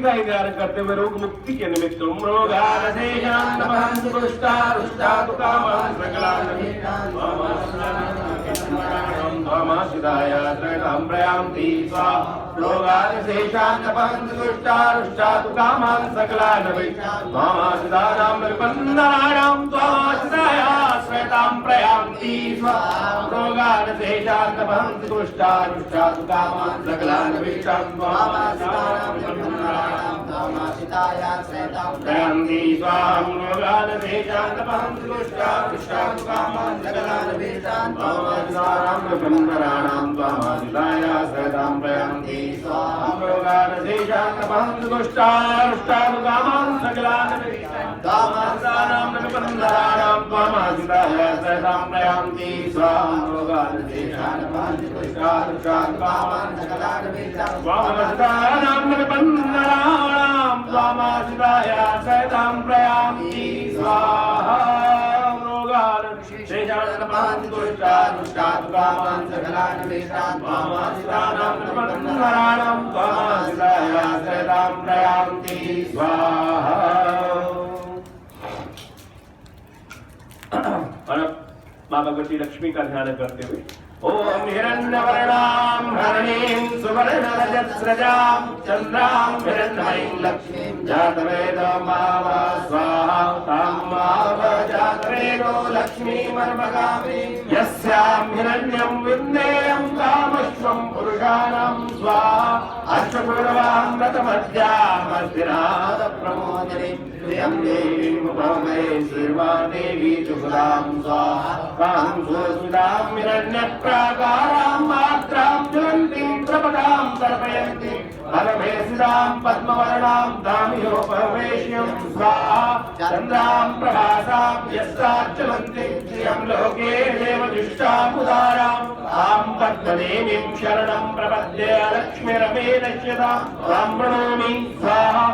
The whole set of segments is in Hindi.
का ही ध्यान करते हुए रोग मुक्ति के निमित्त माँ भगवती लक्ष्मी का ध्यान करते हुए ओम हिरण्यवर्णां हरणीं सुवर्णरजस्रजां चन्द्रां हिरण्मयीं लक्ष्मीं जातवेदो मावा स्वाहा तां माव जातवेदो लक्ष्मीमर्मगामि यस्यां हिरण्यं विन्देयं कामश्वं पुरुषाणां स्वाहा अष्टपूर्वां रतमध्यामस्तिनाथ प्रमोदिनीं प्रियं देवीं मुपमे श्रीर्वा देवी जुहुरां स्वाहा कां सुस्मितां हिरण्यप्राकारां मात्रां ज्वलन्तीं प्रपदां तर्पयन्तीं फलभेसितां पद्मवर्णां दामियोपवेश्यं स्वाहा चन्द्रां प्रभासां यस्ताच्चलन्तीं श्रियं लोके देवदुष्टामुदारां तां पद्मदेवीं शरणं प्रपद्ये लक्ष्मीरमेणश्यतां ब्राह्मणोमि स्वाहा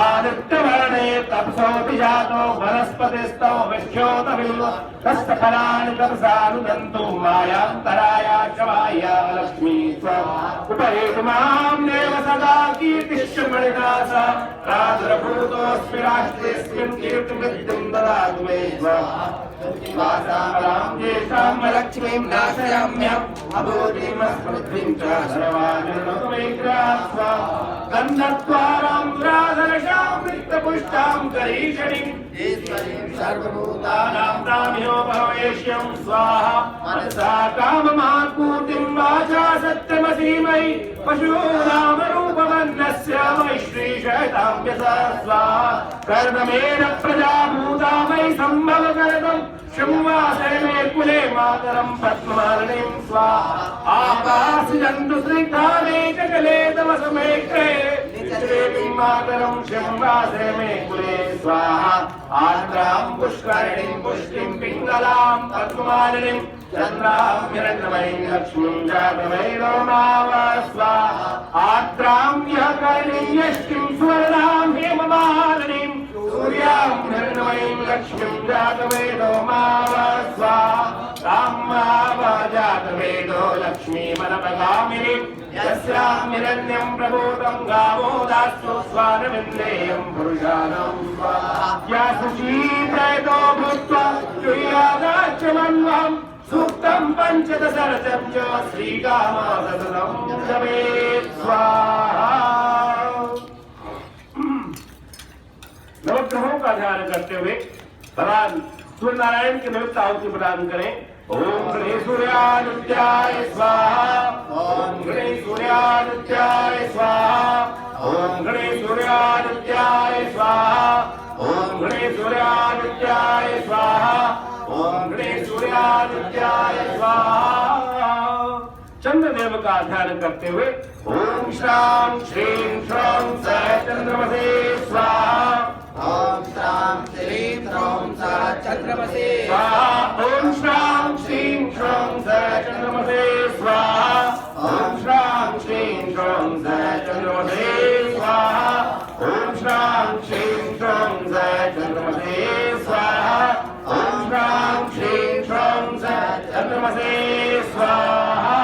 आदित्यवर्णे तपसोऽभिजातो वनस्पतिस्थो विश्योतबिल्व तस्थफलानि तपसानुदन्तु मायान्तराय शवाय लक्ष्मी स्वाहा उपहेतु मां देव सदा कीर्तिश्च मणिनाथ प्रादुर्भूतोऽस्मि राष्ट्रेऽस्मिन् कीर्तिवृद्धिं ददातु मे स्वाहा वासामलां येषां लक्ष्मीं नाशयाम्यहम् अभूतिमस्मृतिं च सर्वानिर्णतु मे स्वाहा गन्धद्वारां राधरशां रिक्तपुष्टां करीषणीं सर्वभूतानां दाम्योपवेश्यं स्वाहा मनसा काममाकूतिं वाचा सत्यमसीमयि पशूनामरूपवन्नस्य वै श्रीशैतां यसा स्वाहा कर्दमेन प्रजाभूता वै सम्भवकर्दम् शंवासे मे कुले मातरं पद्ममालिनीं स्वाहा आपासिजन्तु स्निग्धाने जगले तव समेत्रे नित्यदेवीं मातरं शंवासे मे कुले स्वाहा आर्द्रां पुष्करिणीं पुष्टिं पिङ्गलां पद्ममालिनीं चन्द्रां हिरण्मयीं लक्ष्मीं जातवेदो माव स्वाहा आर्द्रां ह्यकर्णीं यष्टिं स्वर्णां हेममालिनीं सूर्यां हिरण्मयीं लक्ष्मीं जातवेदो माव स्वाहा तां माव जातवेदो लक्ष्मीमनपगामिनीं यस्यां हिरण्यं प्रभूतं गावो दास्तु स्वानमिन्द्रेयं पुरुषाणां स्वाहा या शुचीत्रयतो भूत्वा तुय्यागाच्चमन्वम् सूक्तं पञ्चदशरथं च श्रीकामा सततं जपेत् स्वाहा। नवग्रहों का ध्यान करते हुए भगवान सूर्य नारायण के निमित्त आहुति प्रदान करें। ओम गणे सूर्यानुत्याय स्वाहा ओम गणे सूर्यानुत्याय स्वाहा ओम गणे सूर्यानुत्याय स्वाहा ओम गणे सूर्यानुत्याय स्वाहा ओम गणे सूर्यानुत्याय स्वाहा। चंद्रदेव का ध्यान करते हुए ओम श्रां श्रीं श्रौं स चंद्रमसे स्वाहा ओम श्रां श्रीं श्रौं स चंद्रमसे स्वाहा ओम श्रां श्रीं श्रौं स चंद्रमसे स्वाहा ओम श्रां श्रीं श्रौं स चंद्रमसे स्वाहा ओम श्रां श्रीं श्रौं स चंद्रमसे स्वाहा ओम श्रां श्रीं श्रौं स चंद्रमसे स्वाहा।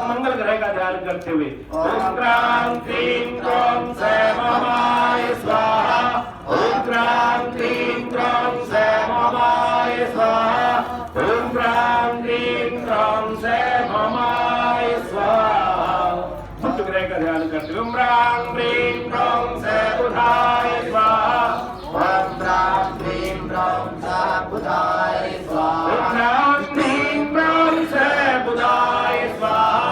मंगल ग्रह का ध्यान करते हुए ओम क्रां क्रीं क्रौं सैममाय स्वाहा ओम क्रां क्रीं क्रौं सैममाय स्वाहा ओम क्रां क्रीं क्रौं सैममाय स्वाहा। बुध ग्रह का ध्यान करते हुए ओम क्रां क्रीं क्रौं सैबुधाय स्वाहा ओम क्रां क्रीं क्रौं सैबुधाय स्वाहा ओम क्रां क्रीं क्रौं सैबुधाय स्वाहा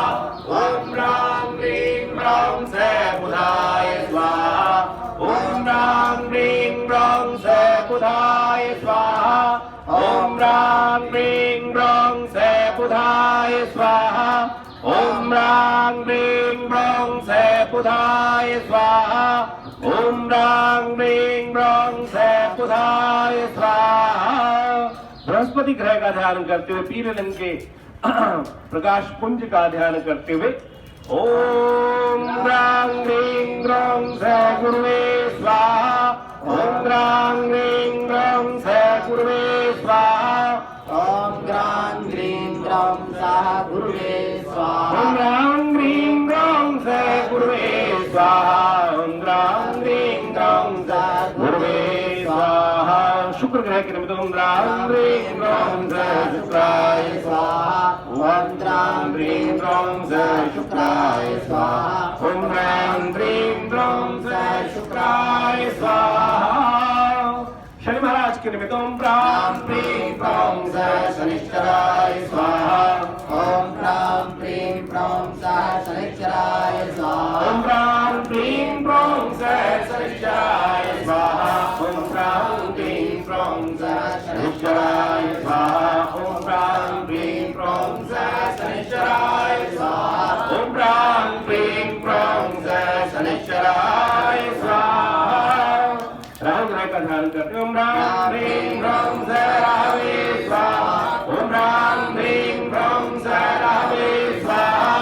ओम क्रां क्रीं क्रौं सैबुधाय स्वाहा ओम क्रां क्रीं क्रौं सैबुधाय स्वाहा ओम क्रां क्रीं क्रौं सैबुधाय स्वाहा ओम क्रां क्रीं क्रौं सैबुधाय स्वाहा ओम क्रां क्रीं क्रौं सैबुधाय स्वाहा। बृहस्पति ग्रह का ध्यान करते हुए पीले रंग के प्रकाश पुंज का ध्यान करते हुए ओम क्रां क्रीं क्रौं सैगुरुवे स्वाहा ओम क्रां क्रीं क्रौं सैगुरुवे स्वाहा ओम क्रां क्रीं क्रौं सैगुरुवे स्वाहा ओम क्रां क्रीं क्रौं सैगुरुवे स्वाहा ओम क्रां क्रीं क्रौं सैगुरुवे स्वाहा। शुक्र ग्रह के निमित्त ओम क्रां क्रीं क्रौं सैशुक्राय स्वाहा ओम क्रां क्रीं क्रौं सैशुक्राय स्वाहा ओम क्रां क्रीं क्रौं सैशुक्राय स्वाहा। शनि महाराज के निमित्त ओम क्रां क्रीं क्रौं शनिश्चराय स्वाहा ओम क्रां क्रीं क्रौं शनिश्चराय स्वाहा ओम क्रां क्रीं क्रौं शनिश्चराय स्वाहा ओम क्रां क्रीं क्रौं शनिश्चराय स्वाहा ओम क्रां क्रीं क्रौं शनिश्चराय स्वाहा ओम क्रां क्रीं क्रौं शनिश्चराय स्वाहा। राहु ग्रह का ध्यान करते ओम क्रां क्रीं क्रौं राहवे स्वाहा ओम क्रां क्रीं क्रौं राहवे स्वाहा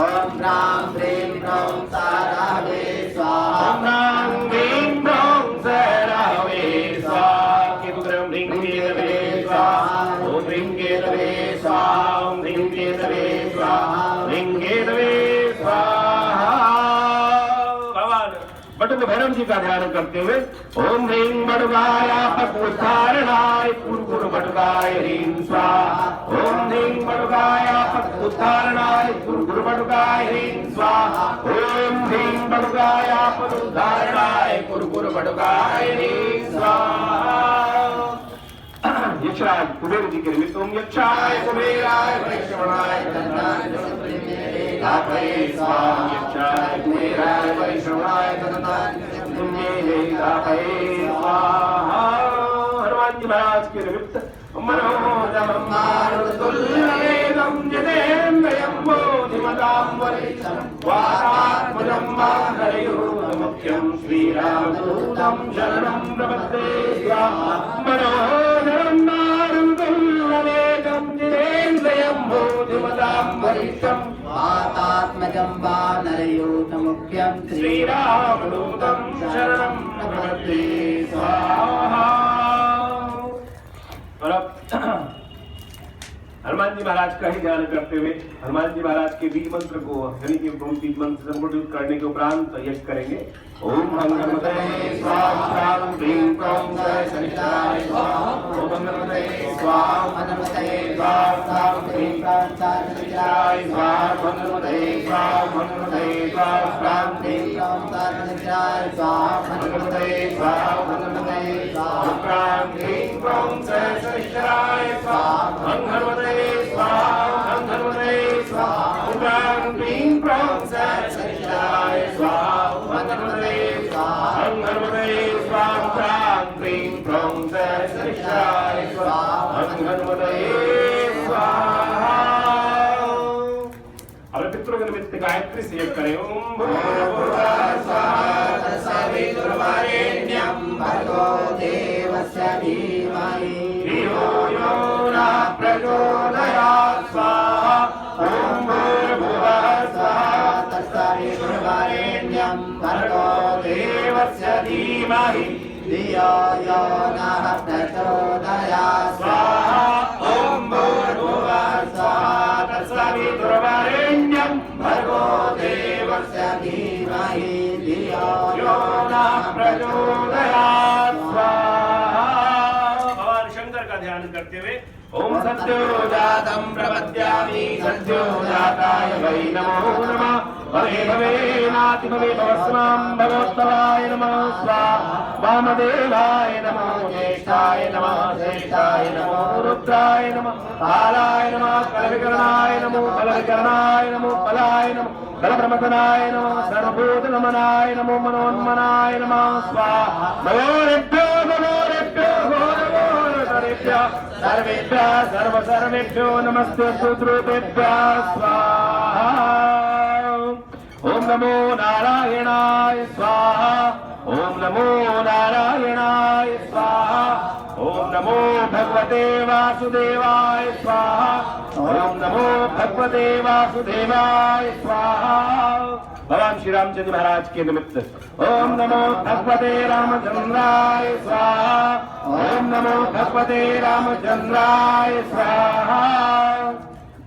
ओम क्रां क्रीं क्रौं राहवे स्वाहा ओम क्रां क्रीं क्रौं राहवे स्वाहा। केतु ग्रह ह्रीं केतवे स्वाहा ओम ह्रीं केतवे स्वाहा ओम ह्रीं केतवे स्वाहा ह्रीं केतवे स्वाहा। भगवान बटुक भैरव जी का ध्यान करते हुए ओम ह्रीं बटुकाय पटुद्धारणाय कुरकुर बटुकाय ह्रीं स्वाहा ओम ह्रीं बटुकाय पटुद्धारणाय कुरकुर बटुकाय ह्रीं स्वाहा ओम ह्रीं बटुकाय पटुद्धारणाय कुरकुर बटुकाय ह्रीं स्वाहा। यक्षराज कुबेर जी के निमित्त ओम यक्षाय कुबेराय वैष्णवाय लाभये स्वाहा यक्षाय कुबेराय वैष्णवाय लाभये स्वाहा। हनुमान जी महाराज के निमित्त मनोजवं मारुततुल्यवेगं जितेन्द्रियं बोधिमतां वरिष्ठं वातात्मजं मातरयोर्मुख्यं श्रीरामदूतं शरणं प्रपद्ये स्वाहा। मनोजवं मारुततुल्यवेगं जितेन्द्रियं बोधिमतां वरिष्ठं वातात्मजं वानरयूथमुख्यं श्रीरामदूतं शरणं प्रपद्ये स्वाहा। और अब हनुमान जी महाराज का ही ध्यान करते हुए हनुमान जी महाराज के बीज मंत्र को यानी कि बीज मंत्र संबोधित करने के उपरांत यज्ञ करेंगे। ओम हनुमते स्वाहा ह्रीं क्रौं शनिश्चराय स्वाहा ओम हनुमते स्वाहा हनुमते स्वाहा ह्रीं क्रौं शनिश्चराय स्वाहा हनुमते स्वाहा हनुमते स्वाहा ह्रीं क्रौं शनिश्चराय स्वाहा हनुमते स्वाहा हनुमते स्वाहा ह्रीं क्रौं शनिश्चराय स्वाहा हनुमते स्वाहा हनुमते स्वाहा ओम ह्रीं क्रौं शनिश्चराय स्वाहा हनुमते स्वाहा हनुमते स्वाहा ह्रीं क्रौं शनिश्चराय स्वाहा हनुमते स्वाहा। अब पितरों के निमित्त गायत्री से यज्ञ करें। ओम भूर्भुवः स्वः तत्सवितुर्वरेण्यं भर्गो देवस्य धीमहि धियो यो नः प्रचोदयात् स्वाहा ओम भूर्भुवः स्वः तत्सवितुर्वरेण्यं भर्गो देवस्य धीमहि धियो यो नः प्रचोदयात् स्वाहा ओम भूर्भुवः स्वः तत्सवितुर्वरेण्यं भर्गो देवस्य धीमहि धियो यो नः प्रचोदयात् स्वाहा। भगवान शंकर का ध्यान करते हुए ओम सत्यो जातं प्रपद्यामि सत्यो जाताय वै नमो नमः। भवे भवे नाति भवे भवस्वां भगवत्तराय नमः स्वाहा। वामदेवाय नमः ज्येष्ठाय नमः श्रेष्ठाय नमो रुद्राय नमः कालाय नमः कलविकरणाय नमो कलविकरणाय नमो कलाय नमः कलप्रमथनाय नमः सर्वभूतनमनाय नमो मनोन्मनाय नमः स्वाहा। नमोरेभ्यो नमोरेभ्यो नमोरेभ्यः सर्वेभ्यः सर्वेभ्यो नमस्ते सुद्रूपेभ्यः स्वाहा। ओम नमो नारायणाय स्वाहा। ओम नमो नारायणाय स्वाहा। ओम नमो भगवते वासुदेवाय स्वाहा। ओम नमो भगवते वासुदेवाय स्वाहा। भगवान श्री रामचंद्र महाराज के निमित्त ओम नमो भगवते रामचंद्राय स्वाहा। ओम नमो भगवते रामचंद्राय स्वाहा।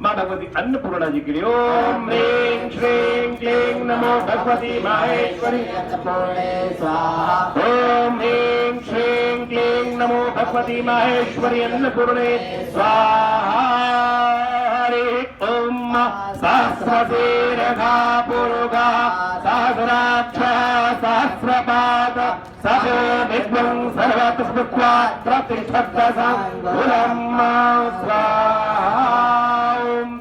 माँ भगवती अन्नपूर्णा जी के लिए ओम ह्रीं श्रीं क्लीं नमो भगवती माहेश्वरी स्वाहा। ओम ह्रीं श्रीं क्लीं नमो भगवती माहेश्वरी अन्नपूर्णे स्वाहा। हरि ओम सहस्रशीर्षा पुरुषा सहस्राक्ष सहस्रपाद सभो विद्वं सर्वतः स्मृत्वा प्रतिष्ठद्दशं स्वाहा।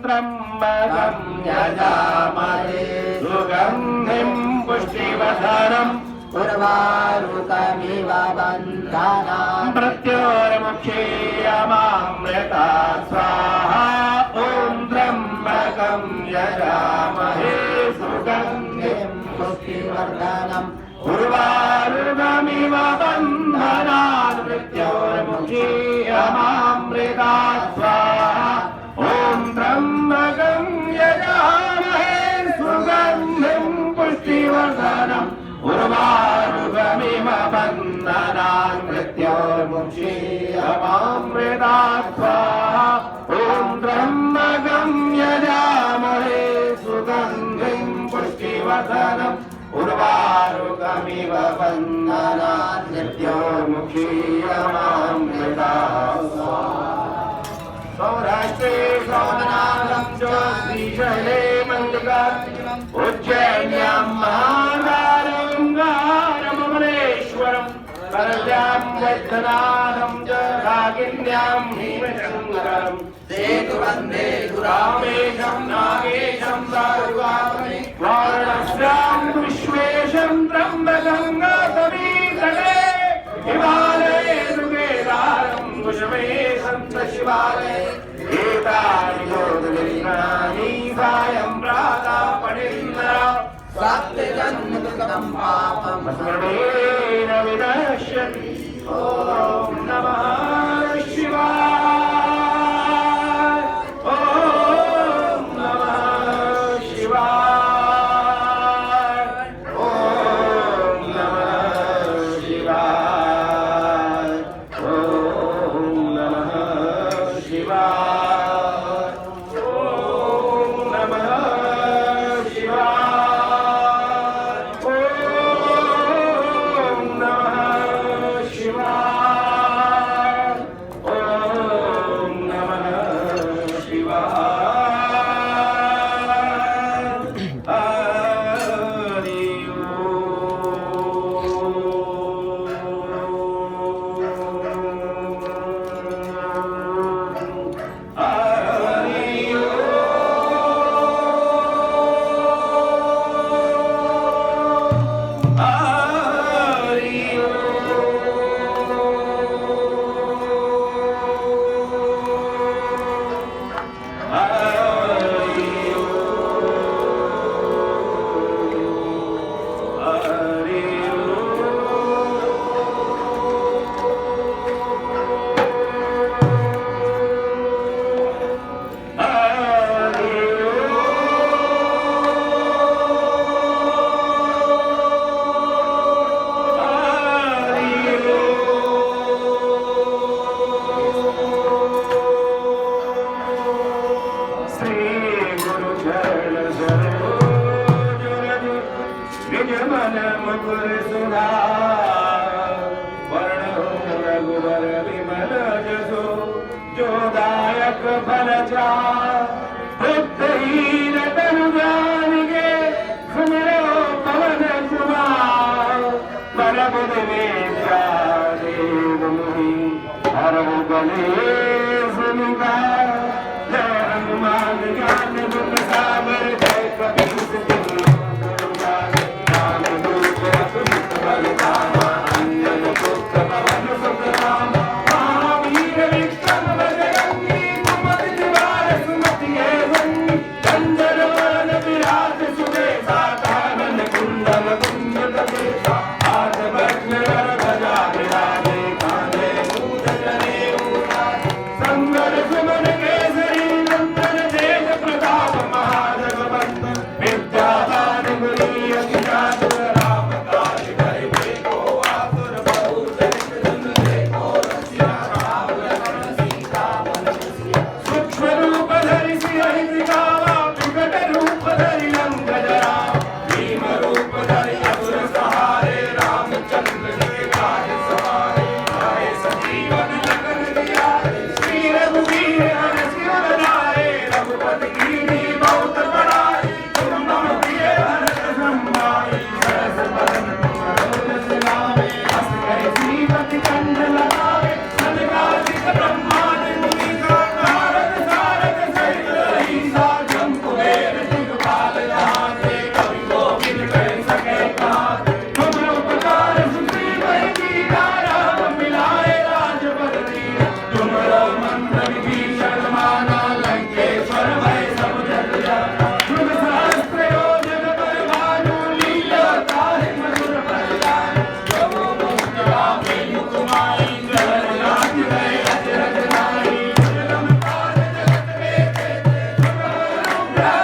त्र्यम्बकं यजामहे सुगन्धिं पुष्टिवर्धनम् उर्वारुकमिव बन्धनान् मृत्योर्मुक्षीयमामृता स्वाहा। ॐ त्र्यम्बकं यजामहे सुगन्धिं पुष्टिवर्धनम् उर्वारुकमिव बन्धनान् मृत्योर्मुक्षीयमामृता स्वाहा। ॐ त्र्यम्बकं यजामहे सुगन्धिं पुष्टिवर्धनम् उर्वारुकमिव बन्धनान् मृत्योर्मुक्षीयमामृता स्वाहा। ॐ त्र्यम्बकं यजामहे सुगन्धिं पुष्टिवर्धनम् उर्वारुकमिव बन्धनान् मृत्योर्मुक्षीयमामृता स्वाहा। सौराष्ट्रे सोमनाथं च श्रीशैले मल्लिकार्जुनम् उज्जैन्यां महाकालम् करल्यां वैद्यनाथं च काकिन्यां भीमशङ्करम् सेतुबन्धे रामेशं नागेशं दारुकामणि वारणस्यां विश्वेशं त्र्यम्बकं गौतमीतटे हिमालये सुकेदारं कुशमेशं च शिवालये एतानि ज्योतिर्लिङ्गानि सायं प्रातः पठेन्द्र सत्यजन्मकृतं पापम् स्मरणेन विनश्यति। ॐ नमः शिवाय। ॐ नमः शिवाय। ॐ नमः शिवाय। ॐ नमः शिवाय। ॐ नमः शिवाय। गुर सुना वर्ण हो रघुवर विमल जसो जो दायक फल बुद्धहीन तनु जान के सुमिरो पवन कुमार बल बुध विद्या देव मुनि हर गणेश निवार जय हनुमान ज्ञान गुण सागर जय कबीर सिंह राम दूत अतुलित बल धामा अंजन पुत्र पवन सुत नाम महावीर विक्रम बजरंगी कुमति निवार सुमति एवं कंचन वरन विराज सुबेसा कानन कुंडल कुंडल केसा हाथ वज्र ध्वजा विराजे कांधे मूष जनेऊ संवर सुमन केसरी नंदन तेज प्रताप महाजगवंदन विद्यावान गुणी अति चातुर राम काज करिबे को आतुर बहु चरित जन देखो रसिया राम लखन सीता मन बसिया सूक्ष्म रूप धरि सियहि दिखावा विकट रूप धरि लंक जरा भीम रूप धरि असुर सहारे रामचंद्र जी काज सवारे आए सजीवन लखन जियारे श्री रघुवीर हर सिर बनाए रघुपति कीन्ही बहुत बड़ाई तुम मम प्रिय भरत संभाई सरस बदन तुम रघुपति लावे हस कहि श्रीपति कंठ लगावे सनकादिक ब्रह्मादि मुनीसा नारद सारद सहित रहीसा जम कुबेर दिगपाल जहांते कवि कोकिल कहि सके कहाते तुम उपकार सुग्रीव कीन्हा राम मिलाए राजपद दीन्हा तुमरो मंत्र विभीषण माना लंकेश्वर भय सब जग जाना युग सहस्त्र योजन पर भानु लीला ताहि मधुर फल जानु प्रभु मुख रामे मुकुमाई ग्रहण राज गए अचरज नाई जलम पार जगत में तेते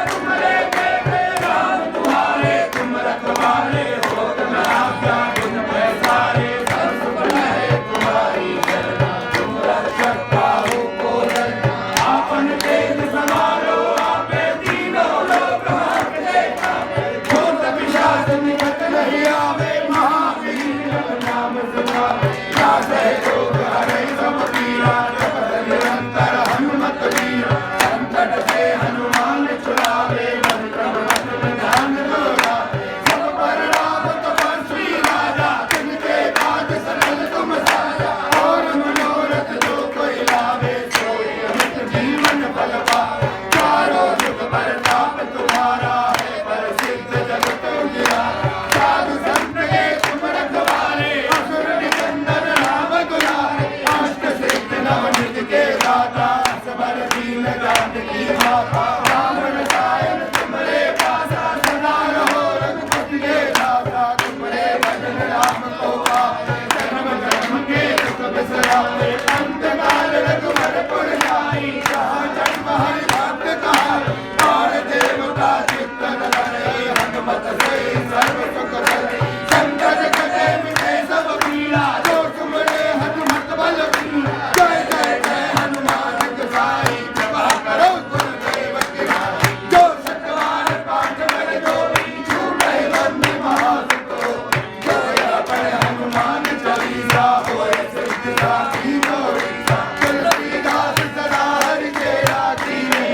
तुम्हारे कहते राम तुम्हारे तुम रखवारे होत न आज्ञा बिन पैसारे सर्व बल है तुम्हारी शरणा तुम रक्षक काहू को डरना आपन तेज समारो आपे तीनों लोक हांकते कांपे भूत पिशाच निकट नहीं आवे महावीर जब नाम सुनावे नासे रोग हरै सब पीरा जपत निरंतर हनुमत वीरा संकट से हनुमान छुड़ावे मन क्रम वचन ध्यान दोहरावे सब पर राम तपस्वी राजा तिनके काज सकल तुम साजा और मनोरथ जो कोई लावे सोई अमित जीवन फल पावे चारों जुग परताप तुम्हारा है प्रसिद्ध जगत उजियारा साधु संत के तुम रखवारे असुर निकंदन राम दुलारे अष्ट सिद्धि नवनिधि के दाता असबर दीन जानकी माता रावण सायन तुम्हारे पासा सदा रहो रघुपति के दाता तुम्हारे भजन राम को पावे जन्म जन्म के दुख बिसरावे अंत काल रघुवर पुर जाई जहाँ जन्म हरि भक्त कहाई और देवता चित्तन धरे हनुमत से सर्व सुख करे संकट कटे मिटे सब पीड़ा जो तुमरे हनुमत बल बीरा जय जय जय हनुमान गोसाई कृपा करो गुरुदेव की नाई जो सतवार पाठ कर जोड़ी छूटे बंदी महासुतो जो यह पढ़े हनुमान चालीसा होए सिद्धि साखी गौरीसा तुलसीदास सदा हरि तेरा कीने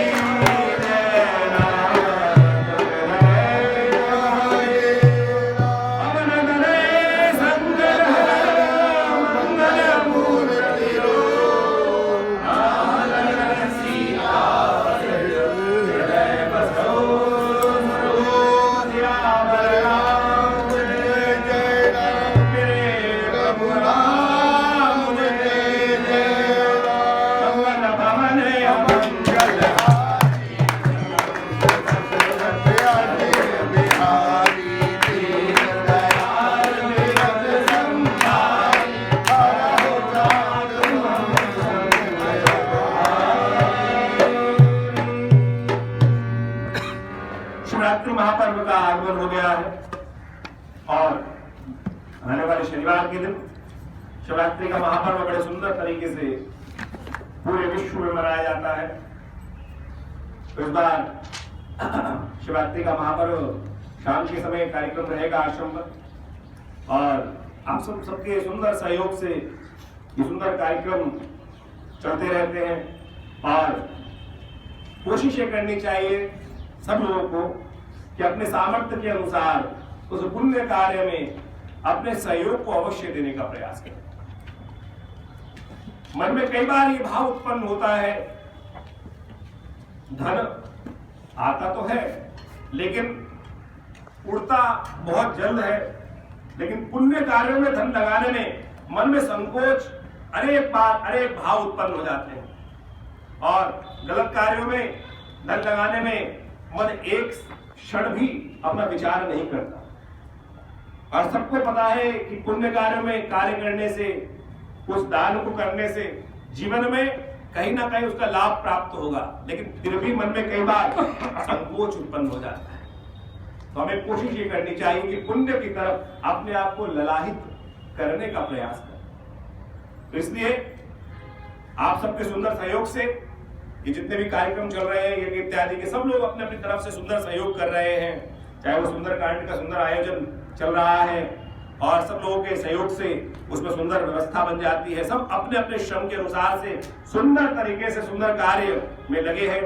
पवन धरे शंकर मंगल मूर्ति रो नारायण सीता हृदय बसो सियावर राम जय जय राम मेरे प्रभु राम जय जय राम पवन भवन अमंगल बिहारी दीन दयाल विरत संभाई हरहु तात शिवरात्रि महापर्व का आगमन हो गया है और आने वाले शनिवार के दिन शिवरात्रि का महापर्व बड़े सुंदर तरीके से पूरे विश्व में मनाया जाता है। इस बार शिवरात्रि का महापर्व शाम के समय कार्यक्रम रहेगा आश्रम पर और आप सबके सुंदर सहयोग से ये सुंदर कार्यक्रम चलते रहते हैं। और कोशिश ये करनी चाहिए सब लोगों को कि अपने सामर्थ्य के अनुसार उस पुण्य कार्य में अपने सहयोग को अवश्य देने का प्रयास करें। मन में कई बार ये भाव उत्पन्न होता है, धन आता तो है लेकिन उड़ता बहुत जल्द है, लेकिन पुण्य कार्यों में धन लगाने में मन में संकोच अनेक भाव उत्पन्न हो जाते हैं और गलत कार्यों में धन लगाने में मन एक क्षण भी अपना विचार नहीं करता। और सबको पता है कि पुण्य कार्यों में कार्य करने से, उस दान को करने से जीवन में कहीं ना कहीं उसका लाभ प्राप्त होगा, लेकिन फिर भी मन में कई बार संकोच उत्पन्न हो जाता है। तो हमें कोशिश ये करनी चाहिए कि पुण्य की तरफ अपने आप को ललाहित करने का प्रयास करें। तो इसलिए आप सबके सुंदर सहयोग से ये जितने भी कार्यक्रम चल रहे हैं, यज्ञ इत्यादि के, सब लोग अपने अपनी तरफ से सुंदर सहयोग कर रहे हैं। चाहे वो सुंदर कांड का सुंदर आयोजन चल रहा है और सब लोगों के सहयोग से उसमें सुंदर व्यवस्था बन जाती है। सब अपने अपने श्रम के अनुसार से सुंदर तरीके से सुंदर कार्य में लगे हैं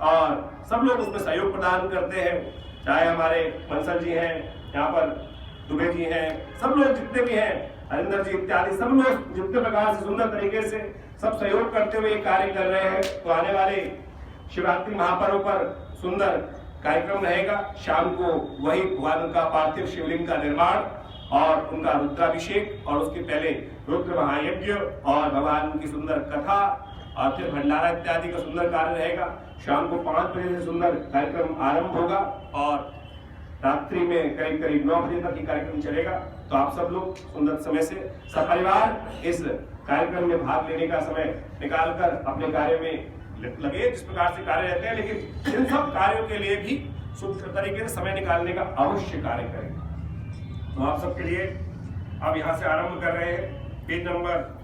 और सब लोग उसमें सहयोग प्रदान करते हैं। चाहे हमारे बंसल जी हैं, यहाँ पर दुबे जी हैं, सब लोग जितने भी हैं, हरिंदर जी इत्यादि, सब लोग जितने प्रकार से सुंदर तरीके से सब सहयोग करते हुए कार्य कर रहे हैं। तो आने वाले शिवरात्रि महापर्व पर सुंदर कार्यक्रम रहेगा। शाम को वही भगवान का पार्थिव शिवलिंग का निर्माण और उनका रुद्राभिषेक और उसके पहले रुद्र महायज्ञ और भगवान की सुंदर कथा और फिर भंडारा इत्यादि का सुंदर कार्य रहेगा। शाम को 5 बजे से सुंदर कार्यक्रम आरंभ होगा और रात्रि में करीब करीब 9 बजे तक ये कार्यक्रम चलेगा। तो आप सब लोग सुंदर समय से सपरिवार इस कार्यक्रम में भाग लेने का समय निकालकर अपने कार्य में लगे। जिस प्रकार से कार्य रहते हैं, लेकिन इन सब कार्यों के लिए भी सुंदर तरीके से समय निकालने का अवश्य कार्य करें। तो आप सबके लिए अब यहाँ से आरंभ कर रहे हैं। पेज नंबर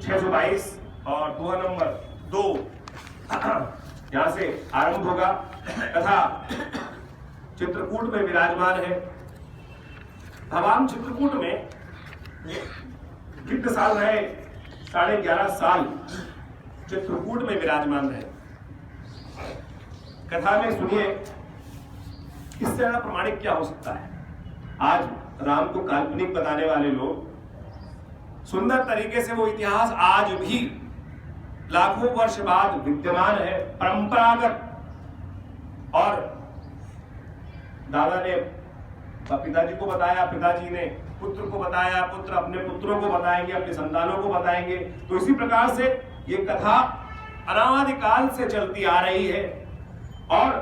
622 और दोहा नंबर 2 यहाँ से आरंभ होगा। तथा चित्रकूट में विराजमान है भगवान। चित्रकूट में कितने साल रहे? 11.5 साल चित्रकूट में विराजमान रहे। कथा में सुनिए, इससे ज्यादा प्रमाणिक क्या हो सकता है। आज राम को काल्पनिक बताने वाले लोग सुंदर तरीके से वो इतिहास आज भी लाखों वर्ष बाद विद्यमान है, परंपरागत। और दादा ने पिताजी को बताया, पिताजी ने पुत्र को बताया, पुत्र अपने पुत्रों को बताएंगे, अपने संतानों को बताएंगे। तो इसी प्रकार से ये कथा अनादिकाल से चलती आ रही है। और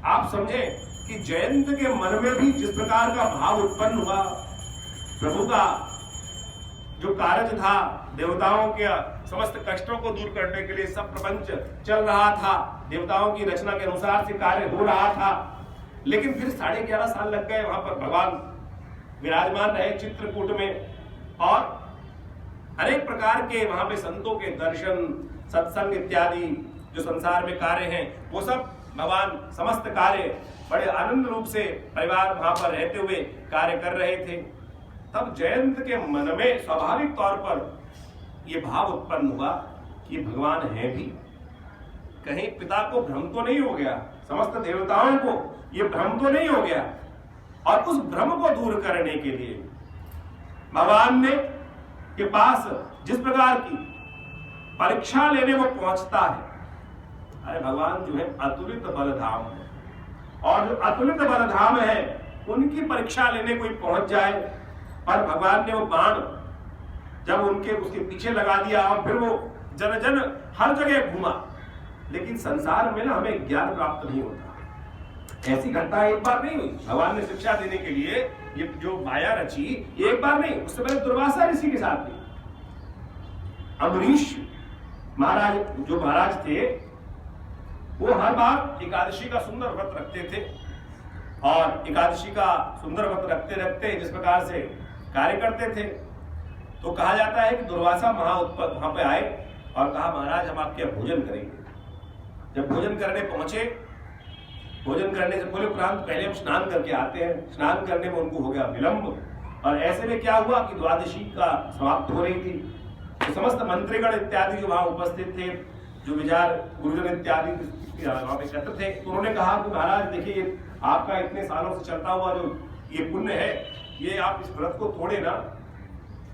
आप समझे कि जयंत के मन में भी जिस प्रकार का भाव उत्पन्न हुआ, प्रभु का जो कार्य था, देवताओं के समस्त कष्टों को दूर करने के लिए सब प्रपंच चल रहा था, देवताओं की रचना के अनुसार से कार्य हो रहा था। लेकिन फिर 11.5 साल लग गए, वहां पर भगवान विराजमान रहे चित्रकूट में और अनेक प्रकार के वहां पे संतों के दर्शन, सत्संग इत्यादि जो संसार में कार्य हैं, वो सब भगवान समस्त कार्य बड़े आनंद रूप से परिवार वहां पर रहते हुए कार्य कर रहे थे। तब जयंत के मन में स्वाभाविक तौर पर यह भाव उत्पन्न हुआ कि भगवान है भी, कहीं पिता को भ्रम तो नहीं हो गया, समस्त देवताओं को यह भ्रम तो नहीं हो गया। और उस भ्रम को दूर करने के लिए भगवान ने के पास जिस प्रकार की परीक्षा लेने को पहुंचता है, अरे भगवान जो है अतुलित बलधाम है, और जो अतुलित बलधाम है उनकी परीक्षा लेने कोई पहुंच जाए और भगवान ने वो बाण जब उसके पीछे लगा दिया और फिर वो जन हर जगह घूमा, लेकिन संसार में ना हमें ज्ञान प्राप्त नहीं होता। ऐसी घटना एक बार नहीं हुई। भगवान ने शिक्षा देने के लिए ये जो माया रची, एक बार नहीं, उससे पहले दुर्वासा ऋषि के साथ थी। अम्बरीश महाराज जो महाराज थे, वो हर बार एकादशी का सुंदर व्रत रखते थे और एकादशी का सुंदर व्रत रखते रखते जिस प्रकार से कार्य करते थे, तो कहा जाता है कि दुर्वासा वहां पे आए और कहा, महाराज हम आपके भोजन करेंगे। जब भोजन करने पहुंचे भोजन करने से पूरे उपरांत पहले हम स्नान करके आते हैं, स्नान करने में उनको हो गया विलंब, और ऐसे में क्या हुआ कि द्वादशी का समाप्त हो रही थी। तो समस्त मंत्रीगण इत्यादि जो वहां उपस्थित थे, जो विचार गुरुजन इत्यादि वहां पे एकत्र थे, तो उन्होंने कहा कि महाराज देखिए, आपका इतने सालों से चलता हुआ जो ये पुण्य है, ये आप इस व्रत को तोड़े ना,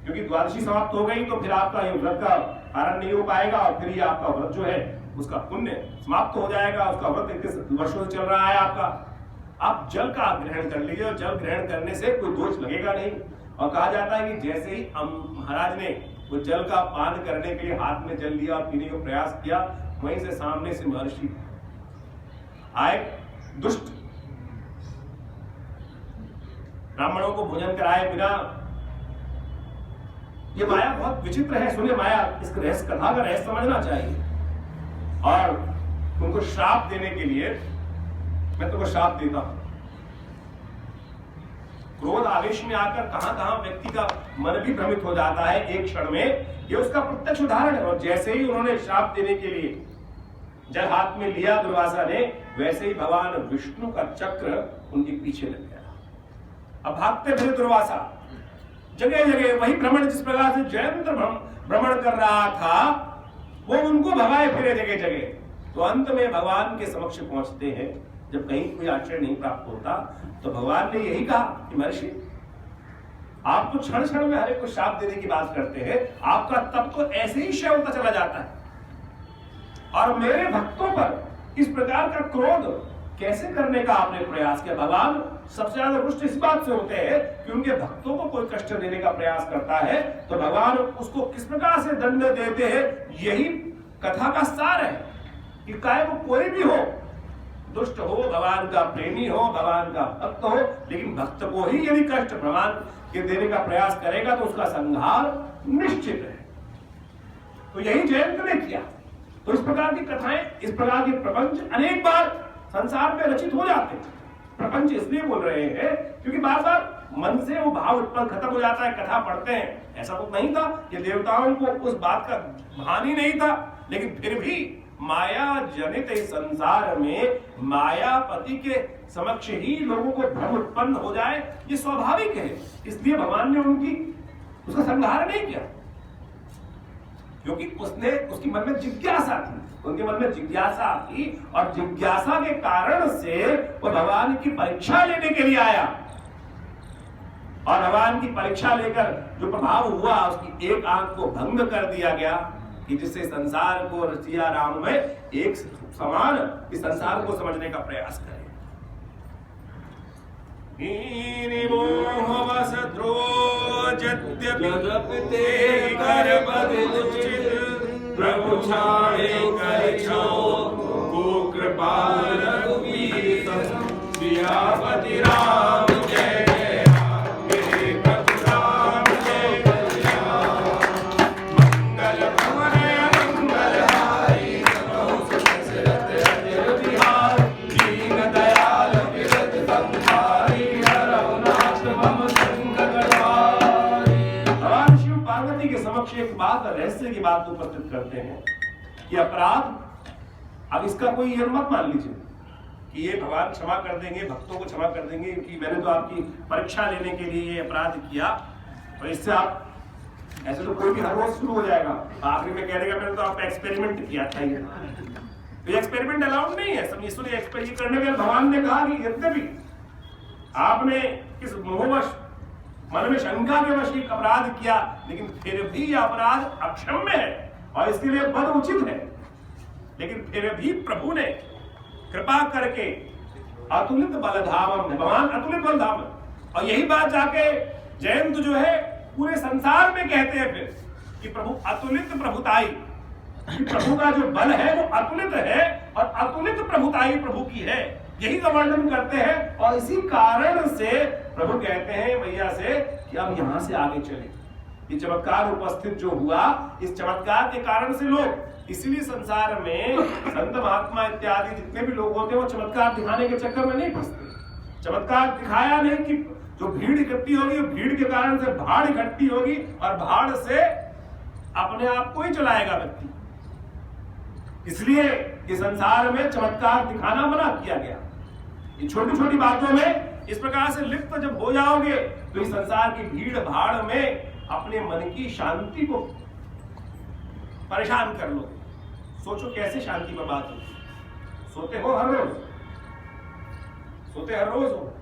क्योंकि द्वादशी समाप्त हो गई तो फिर आपका ये व्रत का पारण नहीं हो पाएगा, और फिर ये आपका व्रत जो है उसका पुण्य समाप्त हो जाएगा। उसका व्रत इतने वर्षों से चल रहा है आपका, आप जल का ग्रहण कर लीजिए, और जल ग्रहण करने से कोई दोष लगेगा नहीं। और कहा जाता है कि जैसे ही महाराज ने वो जल का पान करने के लिए हाथ में जल लिया और पीने का प्रयास किया, वहीं से सामने से महर्षि आए, दुष्ट ब्राह्मणों को भोजन कराए बिना। ये माया बहुत विचित्र है, सुनिए माया, इस रहस्य कथा का रहस्य समझना चाहिए। और उनको श्राप देने के लिए मैं तुमको श्राप देता हूं। क्रोध आवेश में आकर कहां व्यक्ति का मन भी भ्रमित हो जाता है एक क्षण में, ये उसका प्रत्यक्ष उदाहरण है। और जैसे ही उन्होंने श्राप देने के लिए जल हाथ में लिया दुर्वासा ने, वैसे ही भगवान विष्णु का चक्र उनके पीछे लग गया। अब भागते फिरे दुर्वासा जगह जगह वही भ्रमण, जिस प्रकार से जयंत भ्रमण कर रहा था, वो उनको भगाए फिरे जगह जगह। तो अंत में भगवान के समक्ष पहुंचते हैं। जब कहीं कोई आश्रय नहीं प्राप्त होता, तो भगवान ने यही कहा कि महर्षि, आप तो क्षण क्षण में हर एक को श्राप देने की बात करते हैं, आपका तप तो ऐसे ही क्षय होता चला जाता है, और मेरे भक्तों पर इस प्रकार का क्रोध कैसे करने का आपने प्रयास किया। भगवान सबसे ज्यादा रुष्ट इस बात से होते हैं कि उनके भक्तों को कोई कष्ट देने का प्रयास करता है, तो भगवान उसको किस प्रकार से दंड देते हैं। यही कथा का सार है कि चाहे वो कोई भी हो, दुष्ट हो, भगवान का प्रेमी हो, भगवान का भक्त हो, लेकिन भक्त को ही यदि कष्ट भगवान के देने का प्रयास करेगा तो उसका संहार निश्चित है। तो यही जयंत ने किया। तो इस प्रकार की कथाएं, इस प्रकार के प्रपंच अनेक बार संसार में रचित हो जाते हैं। प्रपंच इसलिए बोल रहे हैं क्योंकि बार बार मन से वो भाव उत्पन्न खत्म हो जाता है, कथा पढ़ते हैं। ऐसा तो नहीं था कि देवताओं को उस बात का भान ही नहीं था, लेकिन फिर भी माया जनित इस संसार में मायापति के समक्ष ही लोगों को भ्रम उत्पन्न हो जाए, ये स्वाभाविक है। इसलिए भगवान ने उसका संहार नहीं किया, क्योंकि उसकी मन में जिज्ञासा थी, उनके मन में जिज्ञासा थी, और जिज्ञासा के कारण से वो भगवान की परीक्षा लेने के लिए आया। और भगवान की परीक्षा लेकर जो प्रभाव हुआ, उसकी एक आंख को भंग कर दिया गया, कि जिससे संसार को रसिया राम में एक समान इस संसार को समझने का प्रयास करें। प्रभु छाड़े कर छो को कृपाल रघुवीर सियापति राम जय जय राम, मेरे प्रभु राम जय जय राम। मंगल भवन मंगलहारी प्रभु दशरथ अजर बिहार, दीन दयाल विरत संहारी हरौ नाथ मम संकट हारी। भगवान शिव पार्वती के समक्ष एक बात, रहस्य की बात उपस्थित करते हैं कि अपराध, अब इसका कोई ये मत मान लीजिए कि ये भगवान क्षमा कर देंगे, भक्तों को क्षमा कर देंगे कि मैंने तो आपकी परीक्षा लेने के लिए ये अपराध किया, और इससे आप ऐसे तो कोई भी हर रोज शुरू हो जाएगा, आखिरी में कह देगा मैंने तो आपका एक्सपेरिमेंट किया था। ये एक्सपेरिमेंट अलाउड नहीं है। सब इसलिए एक्सपेरिमेंट करने के लिए भगवान ने कहा कि यद्यपि आपने इस मोहवश मन में शंका के वश एक अपराध किया, लेकिन फिर भी यह अपराध अक्षम्य है और इसके लिए बद उचित है। लेकिन फिर भी प्रभु ने कृपा करके अतुलित बलधाम, भगवान अतुलित बलधाम, और यही बात जाके जयंत जो है पूरे संसार में कहते हैं फिर कि प्रभु अतुलित प्रभुताई, प्रभु का जो बल है वो अतुलित है और अतुलित प्रभुताई प्रभु की है, यही का वर्णन करते हैं। और इसी कारण से प्रभु कहते हैं मैया से कि अब यहां से आगे चले। ये चमत्कार उपस्थित जो हुआ, इस चमत्कार के कारण से लोग, इसीलिए संसार में संत महात्मा इत्यादि जितने भी लोग होते हैं वो चमत्कार दिखाने के चक्कर में नहीं फंसते। चमत्कार दिखाया नहीं कि जो भीड़ इकट्ठी होगी, भीड़ के कारण से भाड़ इकट्ठी होगी और भाड़ से अपने आप को ही चलाएगा व्यक्ति। इसलिए इस संसार में चमत्कार दिखाना मना किया गया। इन छोटी छोटी बातों में इस प्रकार से लिप्त जब हो जाओगे तो इस संसार की भीड़ भाड़ में अपने मन की शांति को परेशान कर लो। सोचो कैसे शांति पर बात हो। सोते हो हर रोज, सोते हर रोज हो,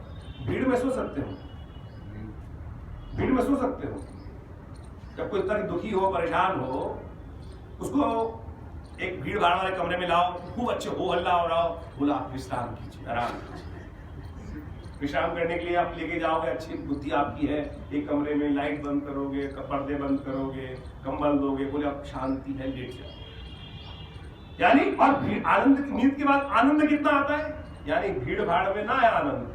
भीड़ में सो सकते हो, भीड़ में सो सकते हो। जब कोई इतना दुखी हो, परेशान हो, उसको एक भीड़ भाड़ वाले कमरे में लाओ, खूब अच्छे हो हल्ला हो रहा हो, बोला आप विश्राम कीजिए, आराम कीजिए। विश्राम करने के लिए आप लेके जाओगे, अच्छी बुद्धि आपकी है, एक कमरे में लाइट बंद करोगे, पर्दे बंद करोगे, कंबल दोगे, बोले आप शांति है, लेट जाओ। यानी और आनंद, नींद के बाद आनंद कितना आता है, यानी भीड़ भाड़ में ना है आनंद,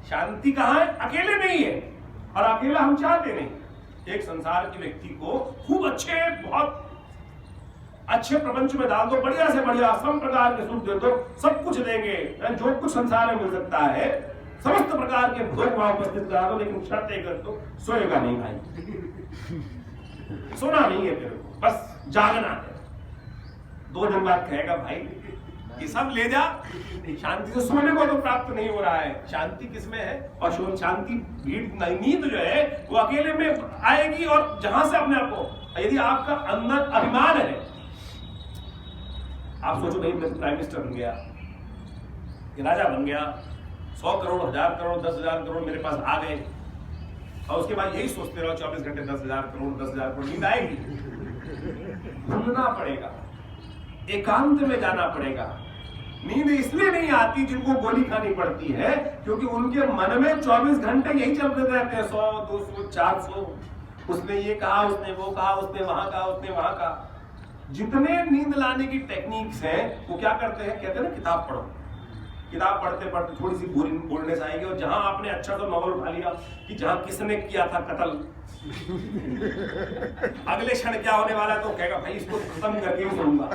शांति कहाँ है, अकेले नहीं है। और अकेला हम चाहते नहीं। एक संसार के व्यक्ति को खूब अच्छे, बहुत अच्छे प्रपंच में डाल दो, बढ़िया से बढ़िया सब प्रकार के सुख दे दो, सब कुछ देंगे, जो कुछ संसार में मिल सकता है समस्त प्रकार के भोग वहां उपस्थित करा दो, लेकिन शर्त एक कर दो, सोएगा नहीं भाई, सोना नहीं है, फिर बस जागना है। 2 दिन बाद कहेगा भाई ये सब ले जा, शांति से सोने को तो प्राप्त नहीं हो रहा है। शांति किसमें है? और शांति नींद जो है वो अकेले में आएगी, और जहां से अपने आप को, यदि आपका अंदर अभिमान है, आप सोचो भाई मैं प्राइम मिनिस्टर बन गया, राजा बन गया, 100 करोड़, 1000 करोड़, 10,000 करोड़ मेरे पास आ गए, और उसके बाद यही सोचते रहो 24 घंटे 10,000 करोड़, 10,000 करोड़, नींद आएगी? भूलना पड़ेगा, एकांत में जाना पड़ेगा। नींद इसलिए नहीं आती जिनको गोली खानी पड़ती है, क्योंकि उनके मन में 24 घंटे यही चलते रहते हैं, 100, 200, 400, उसने ये कहा, उसने वो कहा, उसने वहां कहा, उसने वहां कहा। जितने नींद लाने की टेक्निक्स हैं वो क्या करते हैं, कहते हैं ना किताब पढ़ो, किताब पढ़ते पढ़ते थोड़ी सी बोरिंगनेस आएगी, और जहां आपने अच्छा तो नॉवल उठा लिया कि जहां किसने किया था कत्ल, अगले क्षण क्या होने वाला है तो कहेगा भाई इसको खत्म करके ही सोऊंगा।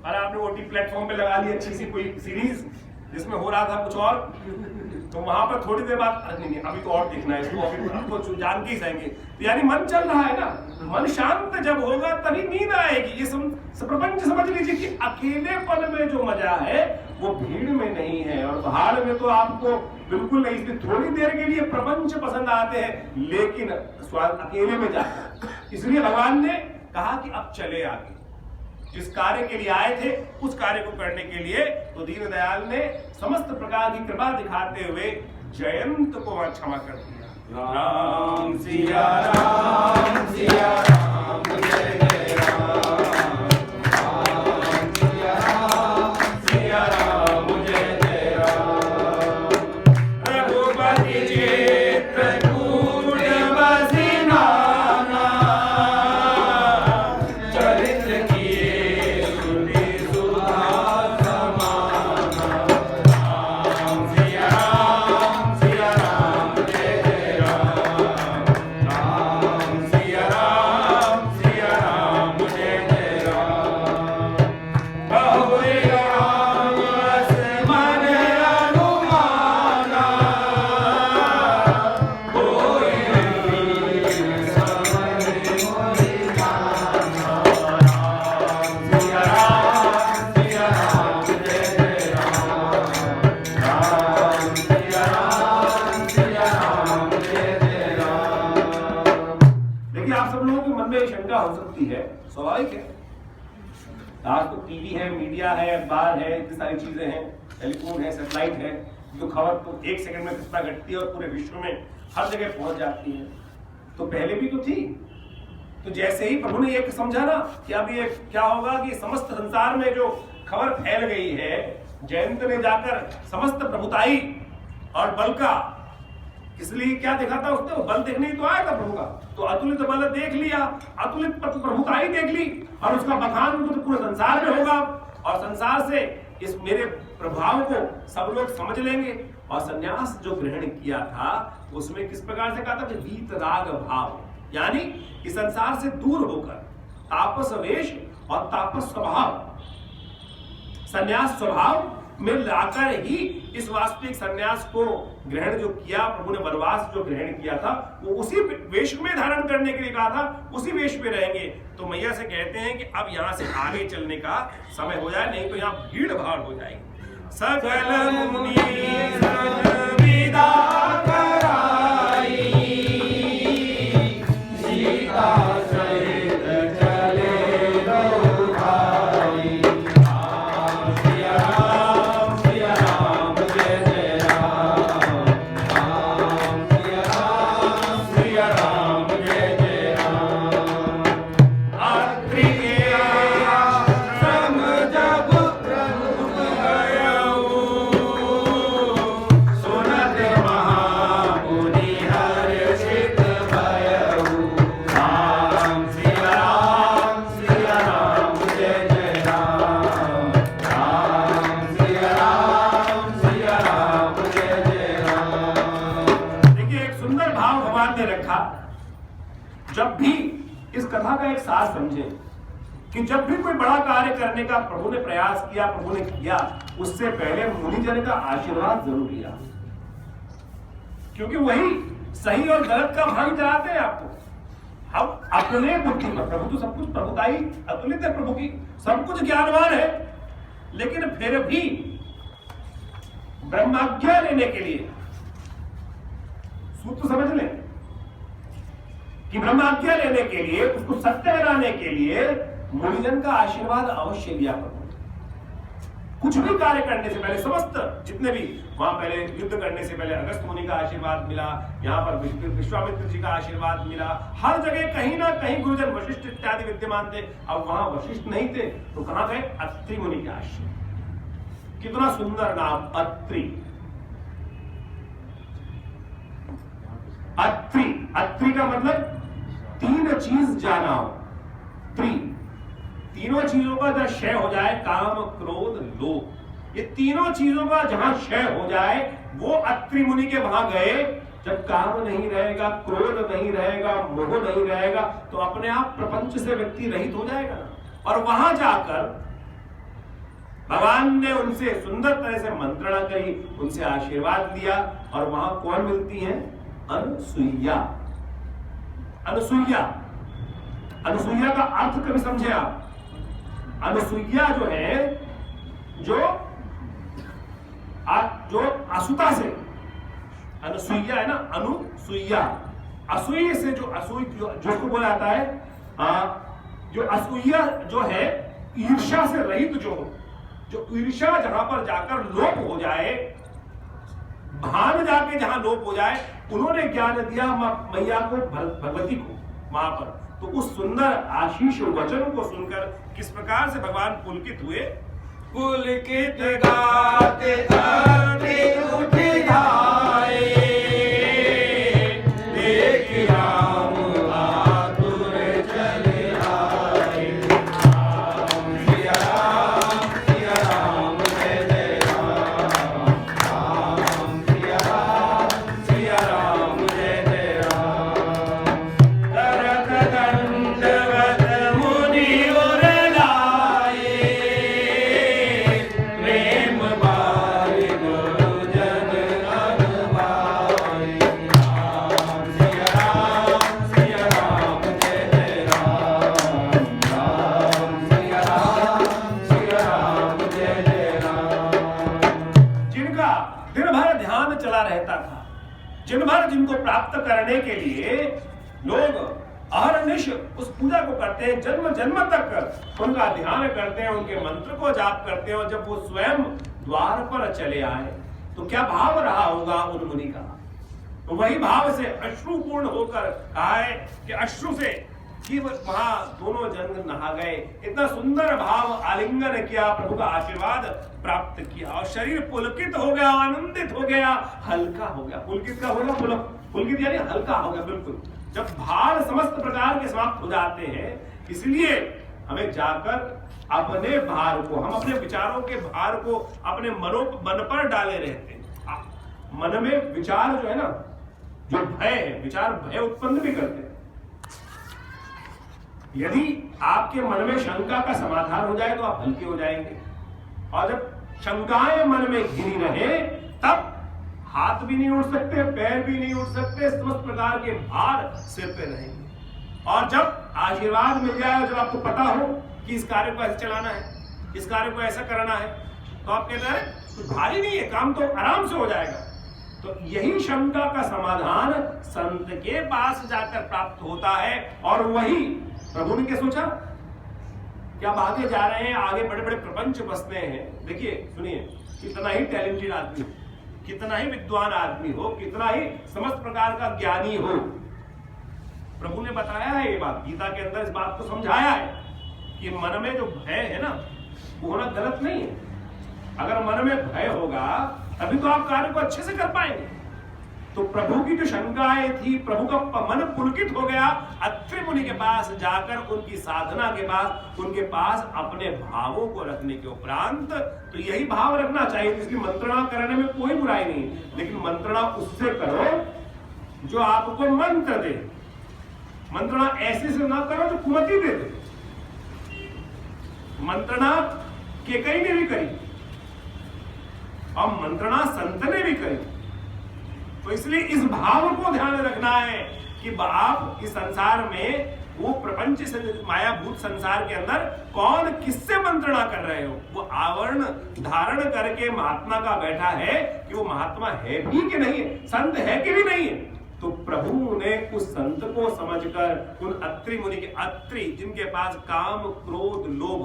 और आपने ओटी प्लेटफॉर्म पे लगा ली अच्छी सी कोई सीरीज जिसमें हो रहा था कुछ और, तो वहां पर थोड़ी देर बाद नहीं अभी तो और देखना है इसको, अभी आपको जान के ही जाएंगे। तो यानी मन चल रहा है ना, मन शांत जब होगा तभी नींद आएगी। ये प्रपंच समझ लीजिए कि अकेलेपन में जो मजा है वो भीड़ में नहीं है, और भाड़ में तो आपको बिल्कुल नहीं। इसलिए थोड़ी देर के लिए प्रपंच पसंद आते हैं, लेकिन स्वाद अकेले में जाता है। इसलिए भगवान ने कहा कि अब चले आगे, जिस कार्य के लिए आए थे उस कार्य को करने के लिए। तो दीनदयाल ने समस्त प्रकार की कृपा दिखाते हुए जयंत को वहां क्षमा कर दिया। राम सिया राम, सिया राम, जय जय राम, राम सिया राम, सिया राम, जय जय राम। रघुपति चित्रकूट बसी नाना, चरित्र किए श्रुति सुधा समाना। राम सिया राम, सिया राम, जय जय राम, राम सिया राम, सिया राम, जय जय राम। बहुरे राम मन अनुमाना, कोई नहीं समझ मोहि जाना। राम सिया राम, सिया राम, जय जय राम, राम सिया राम, सिया राम, जय जय राम। देखिए आप सब लोगों के मन में शंका हो सकती है, स्वाभाविक है। आज तो टीवी है, मीडिया है, अखबार है, इतनी सारी चीजें हैं, टेलीफोन है, सैटेलाइट है, जो खबर तो 1 सेकंड में कितना घटती है और पूरे विश्व में हर जगह पहुंच जाती है। तो पहले भी तो थी। तो जैसे ही प्रभु ने ये समझा ना कि अब ये क्या होगा कि समस्त संसार में जो खबर फैल गई है, जयंत ने जाकर समस्त प्रभुताई और बल का, इसलिए क्या देखा था उसने, वो बल देखने ही तो आया था प्रभु का। तो अतुलित बल देख लिया, अतुलित प्रभुताई देख ली, और उसका बखान तो पूरे संसार में होगा, और संसार से इस मेरे प्रभाव को सब लोग समझ लेंगे। और संन्यास जो ग्रहण किया था उसमें किस प्रकार से कहा था कि वीतराग भाव, यानी इस संसार से दूर होकर तापस वेश और तापस स्वभाव, संन्यास स्वभाव में लाकर ही इस वास्तविक संन्यास को ग्रहण जो किया प्रभु ने, वनवास जो ग्रहण किया था वो उसी वेश में धारण करने के लिए कहा था, उसी वेश में रहेंगे। तो मैया से कहते हैं कि अब यहाँ से आगे चलने का समय हो जाए, नहीं तो यहाँ भीड़ भाड़ हो जाएगी। सकल मुनि विदा कराई सीता सहित चले दो भाई राम सिया राम जय जय राम राम सिया राम जय जय राम अत्रि के आश्रम जब प्रभु गयऊ सुनत महामुनि हर्षित भयऊ राम सिया राम जय जय राम राम सिया राम जय जय राम। देखिए एक सुंदर भाव भगवान ने रखा। जब भी इस कथा का एक सार समझे कि जब भी कोई बड़ा कार्य करने का प्रभु ने प्रयास किया, प्रभु ने किया, उससे पहले मुनिजन का आशीर्वाद जरूर लिया, क्योंकि वही सही और गलत का भान कराते हैं आपको। अब अपने बुद्धि पर, प्रभु तो सब कुछ प्रभुताई अतुलित है, प्रभु की सब कुछ ज्ञानवान है, लेकिन फिर भी ब्रह्माज्ञा लेने के लिए सूत्र समझ लें कि ब्रह्माज्ञा लेने के लिए, उसको सत्य बनाने के लिए मुनिजन का आशीर्वाद अवश्य लिया करो। कुछ भी कार्य करने से पहले, समस्त जितने भी वहां पहले युद्ध करने से पहले अगस्त मुनि का आशीर्वाद मिला, यहाँ पर विश्वामित्र जी का आशीर्वाद मिला, हर जगह कहीं ना कहीं गुरुजन वशिष्ठ इत्यादि विद्यमान थे। अब वहां वशिष्ठ नहीं थे तो कहां गए? अत्रि मुनि के आश्रम। कितना सुंदर नाम, अत्रि। अत्रि, अत्रि का मतलब तीन चीज जाना हो। त्रि, तीनों चीजों का जब क्षय हो जाए, काम क्रोध लोभ, ये तीनों चीजों का जहां क्षय हो जाए, वो अत्रि मुनि के वहां गए। जब काम नहीं रहेगा, क्रोध नहीं रहेगा, मोह नहीं रहेगा, तो अपने आप प्रपंच से व्यक्ति रहित हो जाएगा। और वहां जाकर भगवान ने उनसे सुंदर तरह से मंत्रणा करी, उनसे आशीर्वाद लिया। और वहां कौन मिलती है? अनुसुईया। अनुसुईया, अनुसुईया का अर्थ कभी समझे आप? अनुसुईया जो है, जो असुता से, अनुसुईया है ना, अनुसुईया, असूय से जो असूय जो बोला जाता है, जो असूया जो है ईर्ष्या से रहित, जो ईर्ष्या जहां पर जाकर लोप हो जाए, भान जाके जहां लोप हो जाए, उन्होंने ज्ञान दिया मैया को, भगवती को वहां पर। तो उस सुंदर आशीष वचन को सुनकर किस प्रकार से भगवान पुलकित हुए। पुलकित गाते उठ जाए, देख राम आतुर चले आए। राम सिया राम जय जय राम राम सिया राम जय जय राम। करत दंडवत मुनि उर लाए, प्रेम बारि गुरुजन अगवाए। राम सिया राम जय जय राम राम सिया राम जय जय राम। जिनका दिन भर ध्यान चला रहता था, जिन भर जिनको प्राप्त करने के लिए लोग अहरनिश उस पूजा को करते हैं, जन्म जन्म तक उनका ध्यान करते हैं, उनके मंत्र को जाप करते हैं, और जब वो स्वयं द्वार पर चले आए तो क्या भाव रहा होगा उन मुनि का? तो वही भाव से अश्रुपूर्ण होकर कहा है कि अश्रु से कि वहां दोनों जन नहा गए। इतना सुंदर भाव, आलिंगन किया, प्रभु का आशीर्वाद प्राप्त किया, और शरीर पुलकित हो गया, आनंदित हो गया, हल्का हो गया। पुलकित का होगा, पुलकित यानी हल्का हो गया बिल्कुल। जब भार समस्त प्रकार के समाप्त हो जाते हैं, इसलिए हमें जाकर अपने भार को, हम अपने विचारों के भार को अपने मन पर डाले रहते हैं। मन में विचार जो है ना, जो भय है, विचार भय उत्पन्न भी करते हैं। यदि आपके मन में शंका का समाधान हो जाए तो आप हल्के हो जाएंगे, और जब शंकाएं मन में घिरी रहे तब हाथ भी नहीं उठ सकते, पैर भी नहीं उठ सकते, समस्त प्रकार के भार सिर पे रहेंगे। और जब आशीर्वाद मिल जाए, जब आपको पता हो कि इस कार्य को ऐसे चलाना है, इस कार्य को ऐसा करना है, तो आप कहते हैं तो भारी नहीं है, काम तो आराम से हो जाएगा। तो यही शंका का समाधान संत के पास जाकर प्राप्त होता है। और वही प्रभु ने क्या सोचा कि आप आगे जा रहे हैं, आगे बड़े बड़े प्रपंच बसते हैं। देखिए सुनिए, कितना ही टैलेंटेड आदमी, कितना ही विद्वान आदमी हो, कितना ही समस्त प्रकार का ज्ञानी हो, प्रभु ने बताया है ये बात, गीता के अंदर इस बात को समझाया है कि मन में जो भय है ना, वो होना गलत नहीं है। अगर मन में भय होगा तभी तो आप कार्य को अच्छे से कर पाएंगे। तो प्रभु की जो शंकाएं थी, प्रभु का मन पुलकित हो गया। अत्रि मुनि के पास जाकर उनकी साधना के बाद उनके पास अपने भावों को रखने के उपरांत, तो यही भाव रखना चाहिए। इसकी मंत्रणा करने में कोई बुराई नहीं, लेकिन मंत्रणा उससे करो जो आपको मंत्र दे। मंत्रणा ऐसे से ना करो जो कुमति दे दे। मंत्रणा केकई ने भी करी और मंत्रणा संत ने भी करी। तो इसलिए इस भाव को ध्यान रखना है कि आप इस संसार में, वो प्रपंच से, मायाभूत संसार के अंदर कौन किससे मंत्रणा कर रहे हो। वो आवरण धारण करके महात्मा का बैठा है कि वो महात्मा है भी कि नहीं है, संत है कि भी नहीं है। तो प्रभु ने उस संत को समझकर उन अत्रि मुनि के, अत्रि जिनके पास काम क्रोध लोभ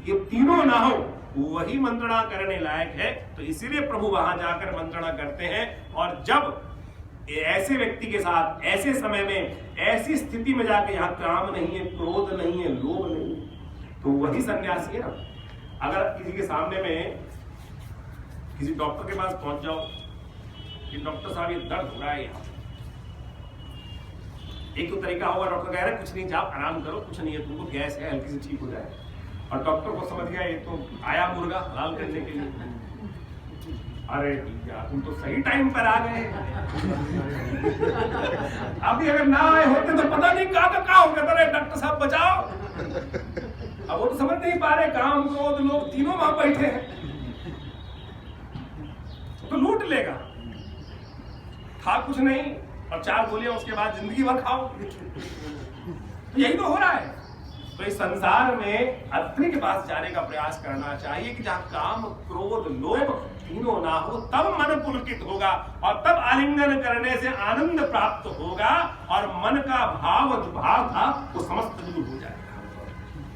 ये तीनों ना हो, वही मंत्रणा करने लायक है। तो इसीलिए प्रभु वहां जाकर मंत्रणा करते हैं। और जब ऐसे व्यक्ति के साथ ऐसे समय में ऐसी स्थिति में जाकर यहाँ काम नहीं है, क्रोध नहीं है, लोभ नहीं है, तो वही सन्यासी है ना। अगर किसी के सामने में किसी डॉक्टर के पास पहुंच जाओ कि डॉक्टर साहब ये दर्द हो रहा है यहाँ, एक तो तरीका होगा, डॉक्टर कह रहे हैं कुछ नहीं, जाओ आराम करो, कुछ नहीं है, तुमको गैस है, हल्की से ठीक हो जाए। और डॉक्टर को समझ गया ये तो आया मुर्गा हलाल करने के लिए। अरे यार तुम तो सही टाइम पर आ गए, अभी अगर ना आए होते तो पता नहीं कहाँ हो गया। डॉक्टर साहब बचाओ। अब वो तो समझ नहीं पा रहे, काम क्रोध लोग तीनों वहां बैठे हैं, तो लूट लेगा। था कुछ नहीं और 4 गोलियां उसके बाद जिंदगी भर खाओ। तो यही तो हो रहा है। तो इस संसार में अत्रि के पास जाने का प्रयास करना चाहिए कि जहां काम क्रोध लोभ तीनों ना हो, तब मन पुलकित होगा और तब आलिंगन करने से आनंद प्राप्त होगा और मन का भाव जो भाव था वो समस्त दूर हो जाएगा।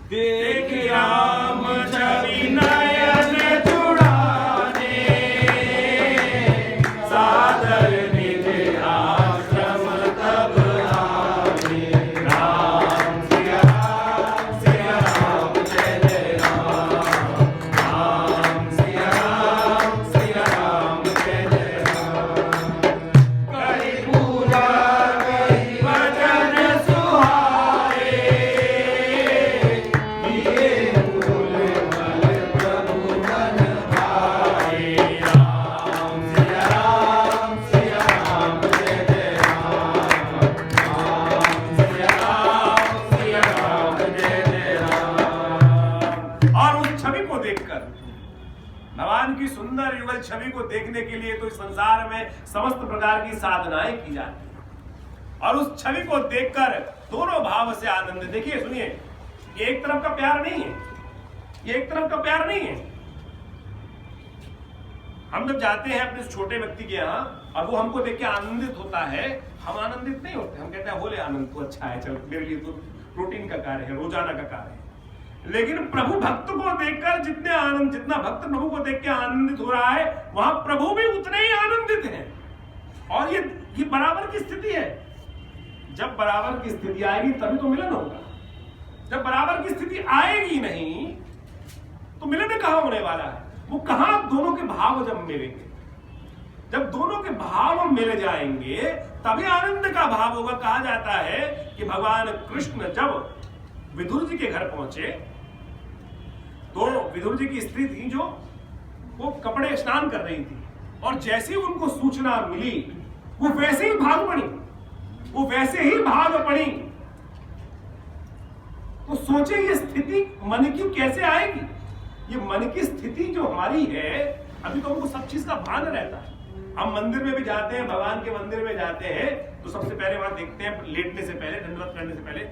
देख राम छवि नयन जुड़ाने, सादर निज आश्रम तब आए। राम सिया राम जय जय राम, राम सिया राम जय जय राम। करि पूरा करि वचन सुहाए, ये मूल मल प्रभु मन भाए। राम सिया राम जय जय राम, राम सिया राम जय जय राम। और उस छवि को देखकर, भगवान की सुंदर युगल छवि को देखने के लिए तो इस संसार में समस्त प्रकार की साधनाएं की जाती हैं। और उस छवि को देखकर दोनों भाव से आनंद। देखिए सुनिए, ये एक तरफ का प्यार नहीं है, ये एक तरफ का प्यार नहीं है। हम जब जाते हैं अपने छोटे व्यक्ति के यहाँ और वो हमको देख के आनंदित होता है, हम आनंदित नहीं होते। हम कहते हैं बोले आनंद तो अच्छा है, चलो मेरे लिए तो रूटीन का कार्य है, रोजाना का कार्य है। लेकिन प्रभु भक्त को देखकर जितना भक्त प्रभु को देख के आनंदित हो रहा है, वहां प्रभु भी उतने ही आनंदित हैं। और ये बराबर की स्थिति है। जब बराबर की स्थिति आएगी तभी तो मिलन होगा। जब बराबर की स्थिति आएगी नहीं तो मिलन कहां होने वाला है। वो कहां दोनों के भाव जब मिलेंगे, जब दोनों के भाव मिल जाएंगे तभी आनंद का भाव होगा। कहा जाता है कि भगवान कृष्ण जब विदुर जी के घर पहुंचे तो विदुर जी की स्त्री थी जो वो कपड़े स्नान कर रही थी, और जैसे ही उनको सूचना मिली वो वैसे ही भाग पड़ी, वो वैसे ही भाग पड़ी। तो सोचे ये स्थिति मन की कैसे आएगी। ये मन की स्थिति जो हमारी है, अभी तो हमको सब चीज का भान रहता है। हम मंदिर में भी जाते हैं, भगवान के मंदिर में जाते हैं तो सबसे पहले वहां देखते हैं, लेटने से पहले, दंडवत करने से पहले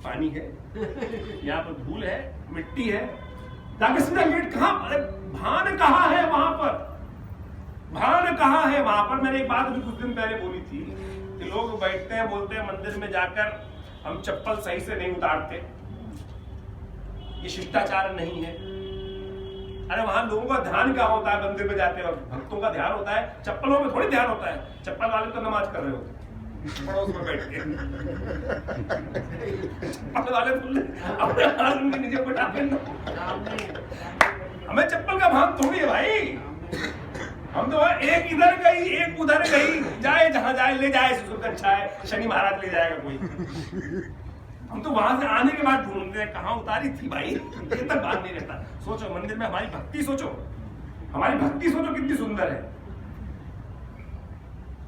पानी है, यहाँ पर धूल है, मिट्टी है, जाके सीधा लेट कहाँ, अरे भान कहाँ है वहां पर, भान कहाँ है वहां पर। मैंने एक बात अभी कुछ दिन पहले बोली थी कि लोग बैठते हैं बोलते हैं मंदिर में जाकर हम चप्पल सही से नहीं उतारते, ये शिष्टाचार नहीं है। अरे वहां लोगों का ध्यान क्या होता है, मंदिर में जाते हैं और भक्तों का ध्यान होता है, चप्पलों में थोड़ी ध्यान होता है। चप्पल वाले तो नमाज कर रहे होते पड़ोस में बैठ के, चप्पल वाले अपने हाथ उनके नीचे बैठा के, हमें चप्पल का भान थोड़ी है भाई। हम तो एक इधर गई एक उधर गई, जाए जहां जाए ले जाए, अच्छा है शनि महाराज ले जाएगा कोई। हम तो वहां से आने के बाद ढूंढते हैं कहाँ उतारी थी भाई, ये तक बात नहीं रहता। सोचो मंदिर में हमारी भक्ति, सोचो हमारी भक्ति, सोचो कितनी सुंदर है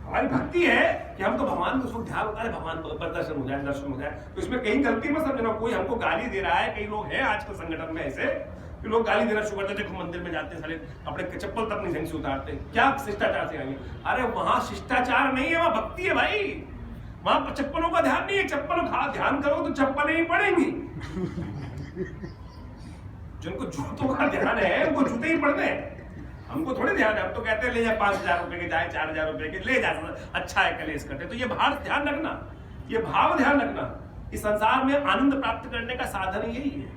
हमारी भक्ति है कि हम तो भगवान को ध्यान होता है, भगवान पर दर्शन हो जाए, दर्शन हो जाए। तो इसमें कहीं गलती मत समझना, कोई हमको गाली दे रहा है। कई लोग हैं आजकल संगठन में ऐसे कि लोग गाली देना शुरू करते, देखो मंदिर में जाते सारे अपने चप्पल तक नहीं ढंग से उतारते, क्या शिष्टाचार से आएंगे। अरे वहां शिष्टाचार नहीं है, वहां भक्ति है भाई। वहां चप्पलों का ध्यान नहीं है, चप्पलों का ध्यान करो तो चप्पलें ही पड़ेंगी। जिनको जूतों का ध्यान है वो जूते ही पड़ने हैं, हमको थोड़े ध्यान है। हम तो कहते हैं ले जा 5,000 रुपए के, जाए 4,000 रुपए के ले जा, अच्छा है कलेश करते। तो ये भाव ध्यान रखना, ये भाव ध्यान रखना। इस संसार में आनंद प्राप्त करने का साधन यही है।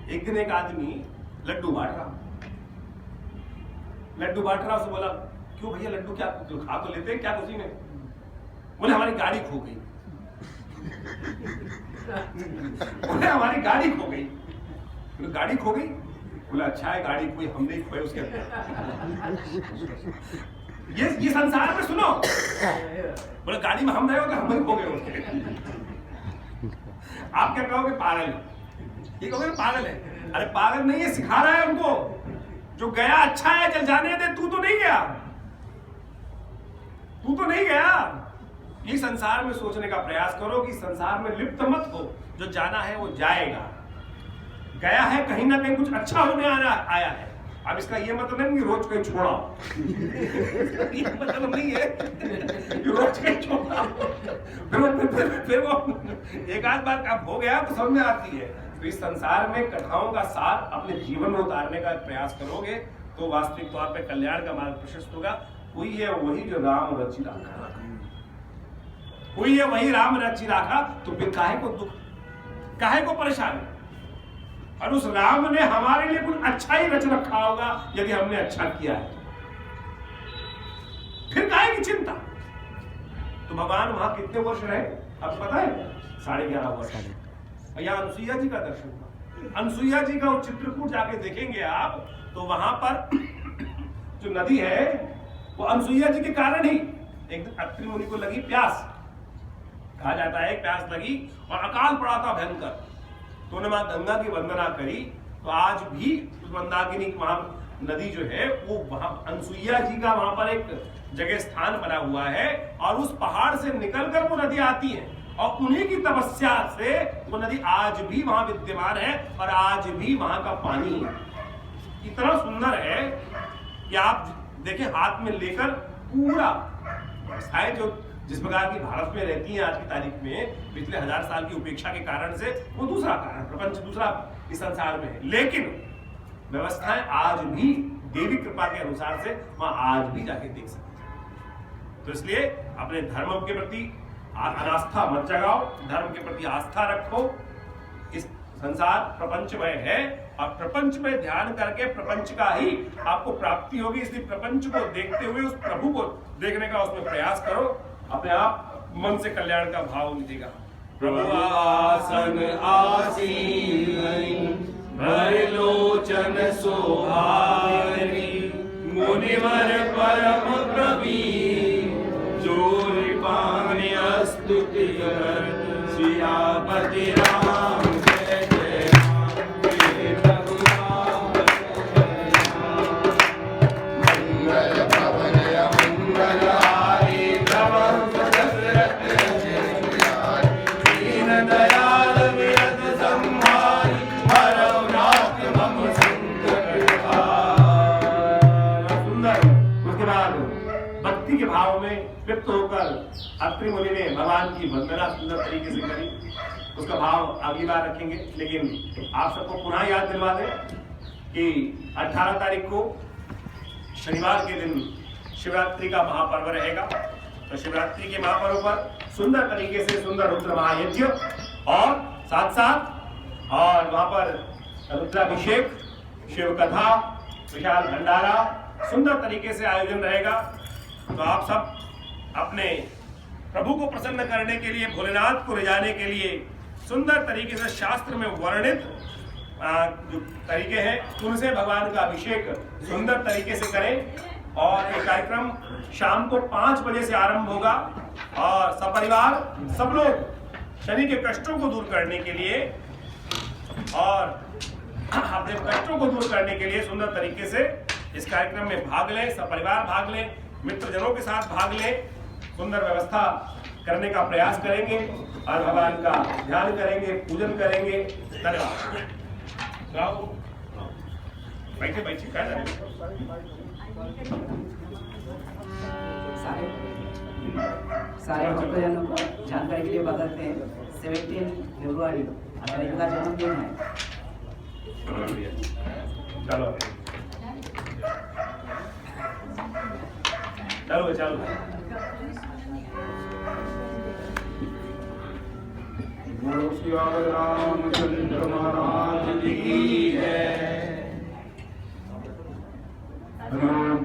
एक दिन एक आदमी लड्डू बांट रहा, उससे बोला क्यों भैया लड्डू क्या खा तो लेते हैं, क्या खुशी में? बोले हमारी गाड़ी खो गई। बोले हमारी गाड़ी खो गई। बोले गाड़ी खो गई? बोला अच्छा है गाड़ी कोई हम नहीं खोए उसके अंदर। ये संसार में सुनो, बोले गाड़ी में हम रहे हो कि हम ही खो गए उसके। आप क्या कहोगे? पागल है, ये कहोगे पागल है। अरे पागल नहीं है, सिखा रहा है हमको, जो गया अच्छा है चल जाने दे, तू तो नहीं गया, तू तो नहीं गया। ये संसार में सोचने का प्रयास करो कि संसार में लिप्त मत हो, जो जाना है वो जाएगा, गया है कहीं ना कहीं कुछ अच्छा होने आया है। अब इसका ये मतलब नहीं कि रोज कहीं छोड़ा, ये मतलब नहीं है कि रोज कहीं छोड़ा, फिर वो एक आध बार अब हो गया तो समझ में आती है। तो इस संसार में कथाओं का सार अपने जीवन में उतारने का प्रयास करोगे तो वास्तविक तौर पे कल्याण का मार्ग प्रशस्त होगा। हुई है वही जो राम रचि राखा, हुई है वही राम रचि राखा, तो फिर काहे को दुख, काहे को परेशानी? और उस राम ने हमारे लिए कुछ अच्छा ही रच रखा होगा यदि हमने अच्छा किया है, फिर काहे की चिंता? तो भगवान वहां कितने वर्ष रहे अब पता है? 11.5 वर्ष। यहाँ अनुसुईया जी का दर्शन हुआ। अनुसुईया जी का चित्रकूट जाके देखेंगे आप तो वहां पर जो नदी है वो अनुसुईया जी के कारण ही, एक दिन अत्रि मुनि को लगी प्यास, कहा जाता है प्यास लगी और अकाल पड़ा था भयंकर, तो उन्होंने मां गंगा की वंदना करी। तो आज भी उस मंदाकिनी वहां नदी जो है वो वहां अनुसुईया जी का वहां पर एक जगह स्थान बना हुआ है और उस पहाड़ से निकलकर वो नदी आती है और उन्हीं की तपस्या से वो नदी आज भी वहां विद्यमान है और आज भी वहां का पानी इतना सुंदर है कि आप देखें हाथ में लेकर पूरा व्यवस्थाएं जो जिस प्रकार की भारत में रहती हैं आज की तारीख में, पिछले 1000 साल की उपेक्षा के कारण से वो दूसरा कारण, प्रपंच दूसरा इस संसार में है, लेकिन व्यवस्थाएं आज भी देवी कृपा के अनुसार से वहां आज भी जाके देख सकते हैं। तो इसलिए अपने धर्म के प्रति अनास्था मत जगाओ, धर्म के प्रति आस्था रखो। इस संसार प्रपंचमय है और प्रपंच में ध्यान करके प्रपंच का ही आपको प्राप्ति होगी। इसलिए प्रपंच को देखते हुए उस प्रभु को देखने का उसमें प्रयास करो, अपने आप मन से कल्याण का भाव मिलेगा। प्रभु आसन आसीन भर लोचन सोहारी, मुनिवर परम प्रवीण जोरि पानि स्तुति करत, सियापति राम जय जय राम, जय रघुराम जय राम। मंगल भवन मंगल हारी, प्रभु दशरथ दीन दयाल विरत संहारी, हरौ नाथ मम संकट हार। सुंदर। उसके बाद भक्ति के भाव में लिप्त होकर अत्रि मुनि ने भगवान की वंदना सुंदर तरीके से करी। उसका भाव अगली बार रखेंगे, लेकिन आप सबको पुनः याद दिलवा दें कि 18 तारीख को शनिवार के दिन शिवरात्रि का महापर्व रहेगा। तो शिवरात्रि के महापर्व पर सुंदर तरीके से सुंदर रुद्र महायज्ञ और साथ साथ और वहां पर रुद्राभिषेक, शिव कथा, विशाल भंडारा सुंदर तरीके से आयोजन रहेगा। तो आप सब अपने प्रभु को प्रसन्न करने के लिए, भोलेनाथ को रिझाने के लिए सुंदर तरीके से शास्त्र में वर्णित जो तरीके हैं उनसे भगवान का अभिषेक सुंदर तरीके से करें। और ये कार्यक्रम शाम को 5 बजे से आरंभ होगा और सपरिवार सब लोग शनि के कष्टों को दूर करने के लिए और अपने कष्टों को दूर करने के लिए सुंदर तरीके से इस कार्यक्रम में भाग लें, सपरिवार भाग लें, मित्रजनों के साथ भाग लें, सुंदर व्यवस्था करने का प्रयास करेंगे और भगवान का ध्यान करेंगे, पूजन करेंगे। धन्यवाद। बैठे बैठे क्या सारे भक्तजनों को जानकारी के लिए बताते हैं 17 फरवरी अटल का जन्मदिन है। चलो चलो चलो बोलो श्री रामचंद्र महाराज की जय। हरिओम।